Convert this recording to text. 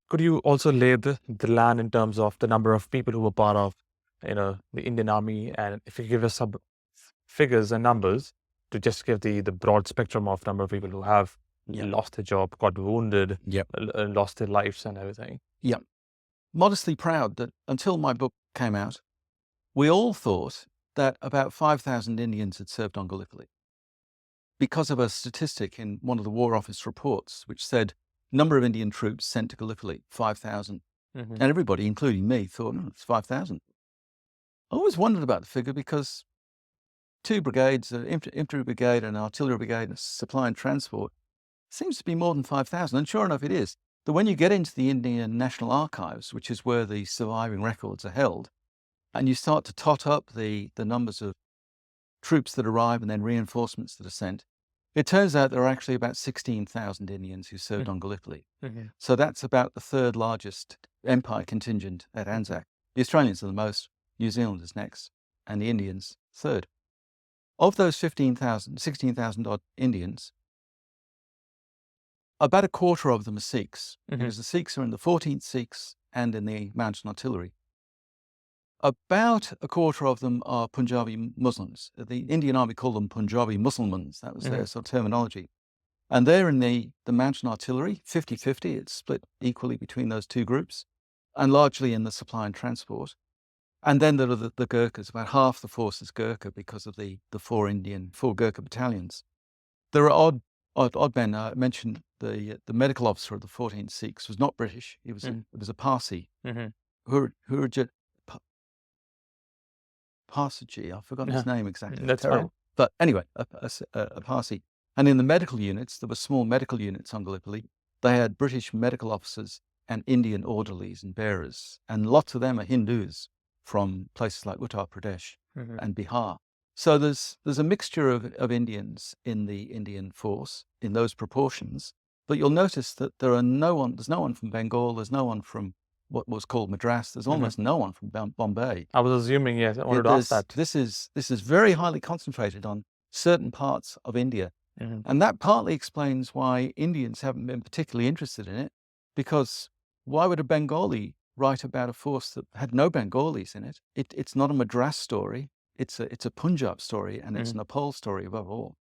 Could you also lay the land in terms of the number of people who were part of, the Indian Army, and if you give us some figures and numbers to just give the broad spectrum of number of people who have Yep. lost their job, got wounded, Yep. lost their lives and everything. Yep. Modestly proud that until my book came out, we all thought that about 5,000 Indians had served on Gallipoli because of a statistic in one of the War Office reports, which said number of Indian troops sent to Gallipoli, 5,000. And everybody, including me, thought, it's 5,000. I always wondered about the figure because 2 brigades, an infantry brigade, an artillery brigade, and supply and transport, seems to be more than 5,000. And sure enough, it is. But when you get into the Indian National Archives, which is where the surviving records are held, and you start to tot up the numbers of troops that arrive and then reinforcements that are sent, it turns out there are actually about 16,000 Indians who served on Gallipoli. So that's about the 3rd largest Empire contingent at Anzac. The Australians are the most, New Zealanders next, and the Indians 3rd. Of those 16,000 odd Indians, about a quarter of them are Sikhs, because the Sikhs are in the 14th Sikhs and in the mountain artillery. About a quarter of them are Punjabi Muslims. The Indian Army called them Punjabi Muslims. That was their sort of terminology. And they're in the mountain artillery, 50-50. It's split equally between those two groups, and largely in the supply and transport. And then there are the Gurkhas. About half the force is Gurkha because of the 4 Gurkha battalions. There are odd men. I mentioned the medical officer of the 14th Sikhs was not British. He was a Parsi. Parsaji, I've forgotten his name exactly. That's fine. But anyway, a Parsi. And in the medical units, there were small medical units on Gallipoli. They had British medical officers and Indian orderlies and bearers. And lots of them are Hindus from places like Uttar Pradesh and Bihar. So there's a mixture of Indians in the Indian force in those proportions. But you'll notice that there's no one from Bengal, there's no one from what was called Madras. There's almost no one from Bombay. I was assuming, yes. I wanted to ask that. This is very highly concentrated on certain parts of India. And that partly explains why Indians haven't been particularly interested in it, because why would a Bengali write about a force that had no Bengalis in it? It's not a Madras story. It's a Punjab story, and it's a Nepal story above all.